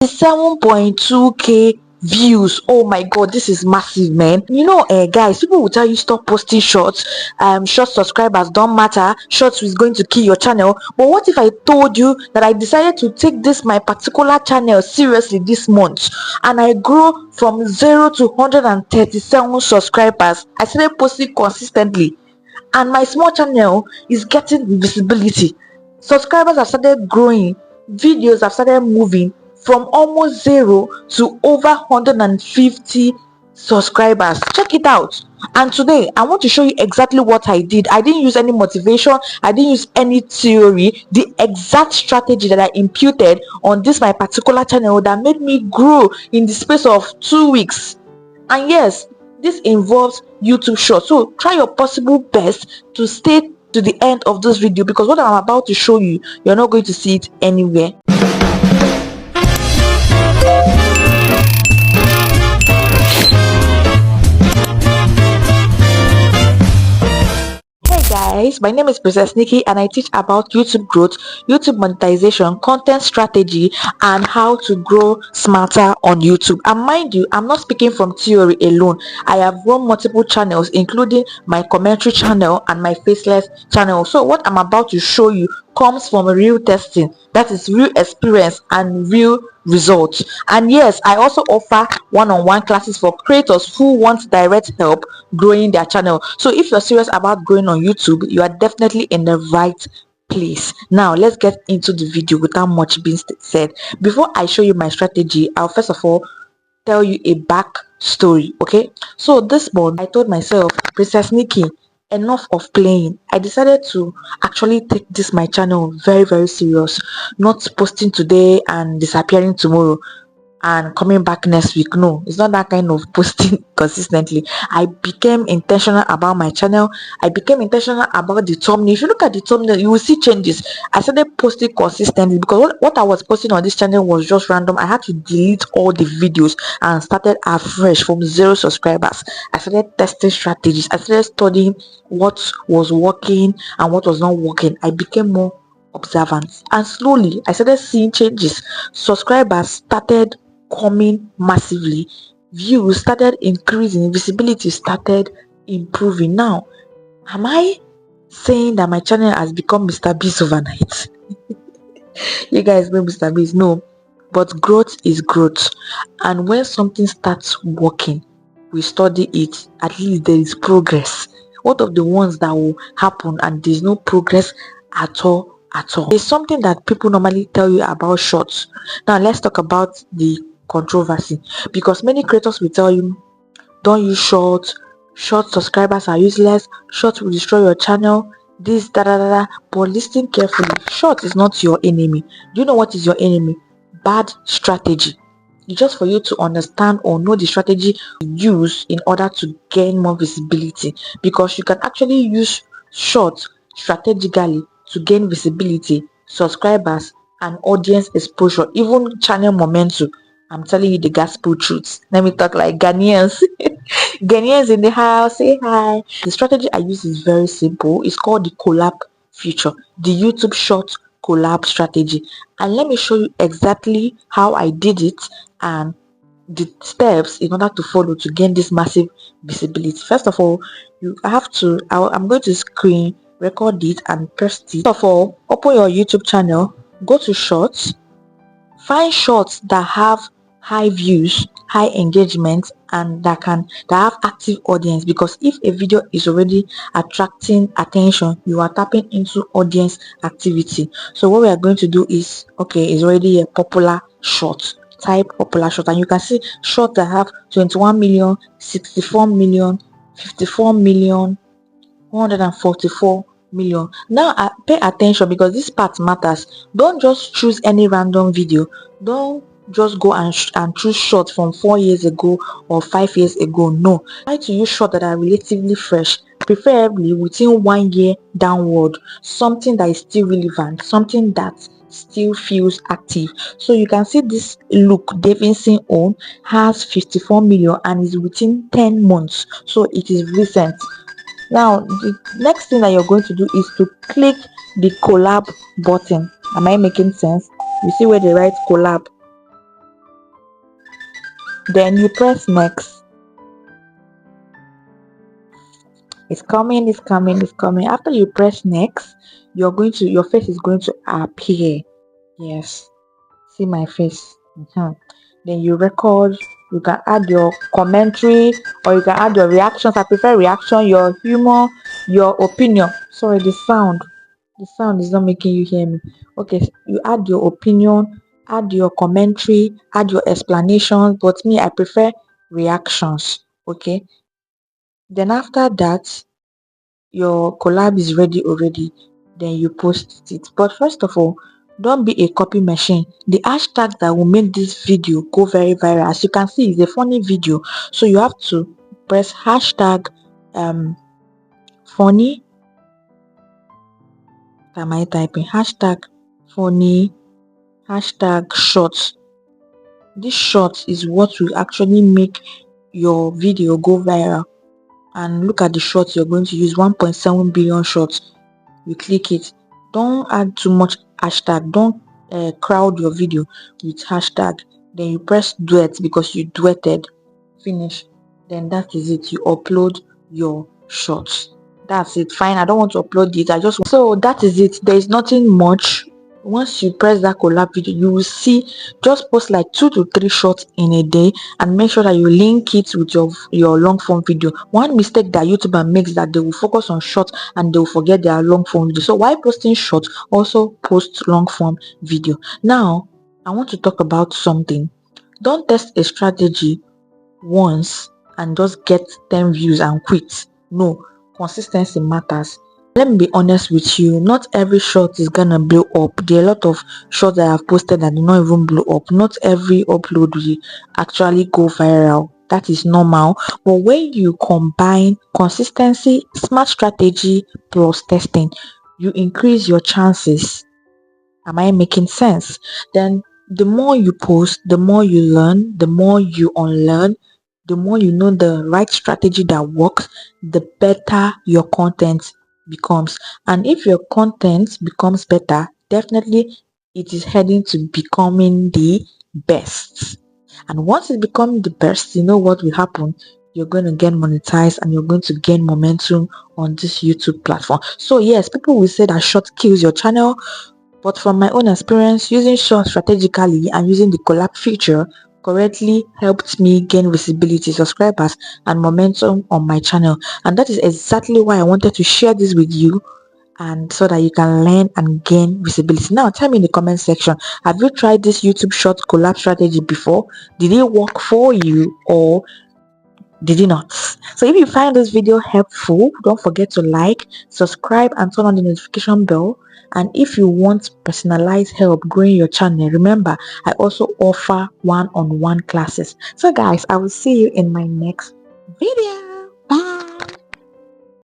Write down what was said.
7.2k views. Oh my god, this is massive, man. Guys, people will tell you stop posting shorts. Short subscribers don't matter. Shorts is going to kill your channel. But what if I told you that I decided to take this my particular channel seriously this month, and I grew from 0 to 137 subscribers? I started posting consistently, and my small channel is getting visibility. Subscribers have started growing, videos have started moving from almost 0 to over 150 subscribers. Check it out. And today I want to show you exactly what I did. I didn't use any motivation, I didn't use any theory. The exact strategy that I imputed on this my particular channel that made me grow in the space of 2 weeks. And yes, this involves YouTube shorts, so try your possible best to stay to the end of this video, because what I'm about to show you, you're not going to see it anywhere. Guys, my name is Princess Nikki, and I teach about YouTube growth, YouTube monetization, content strategy, and how to grow smarter on YouTube. And mind you, I'm not speaking from theory alone. I have run multiple channels, including my commentary channel and my faceless channel. So what I'm about to show you comes from real testing, that is real experience and real results. And yes, I also offer one-on-one classes for creators who want direct help growing their channel. So if you're serious about growing on YouTube, you are definitely in the right place. Now let's get into the video without much being said. Before I show you my strategy, I'll first of all tell you a back story. Okay, so this month I told myself, Princess Nikki, enough of playing. I decided to actually take this my channel very, very serious, not posting today and disappearing tomorrow and coming back next week. No, it's not that kind of posting consistently. I became intentional about my channel. I became intentional about the thumbnail. If you look at the thumbnail, you will see changes. I started posting consistently because what I was posting on this channel was just random. I had to delete all the videos and started afresh from 0 subscribers. I started testing strategies. I started studying what was working and what was not working. I became more observant, and slowly I started seeing changes. Subscribers started coming massively, views started increasing, visibility started improving. Now, am I saying that my channel has become Mr. Beast overnight? You guys know Mr. Beast? No, but growth is growth, and when something starts working, we study it. At least there is progress. What of the ones that will happen and there's no progress at all? There's something that people normally tell you about shorts. Now let's talk about the controversy, because many creators will tell you don't use short subscribers are useless, short will destroy your channel, this da da da da. But listen carefully, short is not your enemy. Do you know what is your enemy? Bad strategy. It's just for you to understand or know the strategy you use in order to gain more visibility, because you can actually use short strategically to gain visibility, subscribers, and audience exposure, even channel momentum. I'm telling you the gospel truths. Let me talk like Ghanaians. Ghanaians in the house, say hi. The strategy I use is very simple. It's called the collab feature, the YouTube short collab strategy. And let me show you exactly how I did it and the steps in order to follow to gain this massive visibility. First of all, you have to, I'm going to screen record it and press it. First of all, open your YouTube channel, go to shorts, find shorts that have high views, high engagement, and that have active audience, because if a video is already attracting attention, you are tapping into audience activity. So what we are going to do is, okay, it's already a popular short, type popular short, and you can see shorts that have 21 million, 64 million, 54 million, 144 million. Now pay attention, because this part matters. Don't just choose any random video. Don't just go and choose short from 4 years ago or 5 years ago. No, try to use short that are relatively fresh, preferably within 1 year downward, something that is still relevant, something that still feels active. So you can see this look Davidson own has 54 million and is within 10 months, so it is recent. Now the next thing that you're going to do is to click the collab button. Am I making sense? You see where they write collab? Then you press next. It's coming, it's coming, it's coming. After you press next, your face is going to appear. Yes, see my face. Then you record. You can add your commentary, or you can add your reactions. I prefer reaction, your humor, your opinion. Sorry, the sound is not making you hear me. Okay, you add your opinion, add your commentary, add your explanations, but me, I prefer reactions. Okay, then after that, your collab is ready already, then you post it. But first of all, don't be a copy machine. The hashtag that will make this video go very viral, as you can see, is a funny video, so you have to press hashtag funny. Am I typing hashtag funny, hashtag short? This short is what will actually make your video go viral. And look at the short you're going to use, 1.7 billion shots. You click it. Don't add too much hashtag. Don't crowd your video with hashtag. Then you press duet because you duetted. Finish. Then that is it. You upload your shots. That's it. Fine. I don't want to upload it. So that is it. There is nothing much. Once you press that collab video, you will see, just post like 2 to 3 shots in a day, and make sure that you link it with your long form video. One mistake that YouTuber makes, that they will focus on short and they will forget their long form video. So while posting short, also post long form video. Now I want to talk about something. Don't test a strategy once and just get 10 views and quit. No, consistency matters. Let me be honest with you, not every shot is gonna blow up. There are a lot of shots that I've posted that do not even blow up. Not every upload will actually go viral. That is normal. But when you combine consistency, smart strategy plus testing, you increase your chances. Am I making sense? Then the more you post, the more you learn, the more you unlearn, the more you know the right strategy that works, the better your content becomes. And if your content becomes better, definitely it is heading to becoming the best. And once it becomes the best, you know what will happen? You're going to get monetized and you're going to gain momentum on this YouTube platform. So yes, people will say that short kills your channel, but from my own experience, using short strategically and using the collab feature correctly helped me gain visibility, subscribers, and momentum on my channel. And that is exactly why I wanted to share this with you, and so that you can learn and gain visibility. Now tell me in the comment section, have you tried this YouTube short collab strategy before? Did it work for you, or did it not? So if you find this video helpful, don't forget to like, subscribe, and turn on the notification bell. And if you want personalized help growing your channel, remember I also offer one-on-one classes. So guys, I will see you in my next video.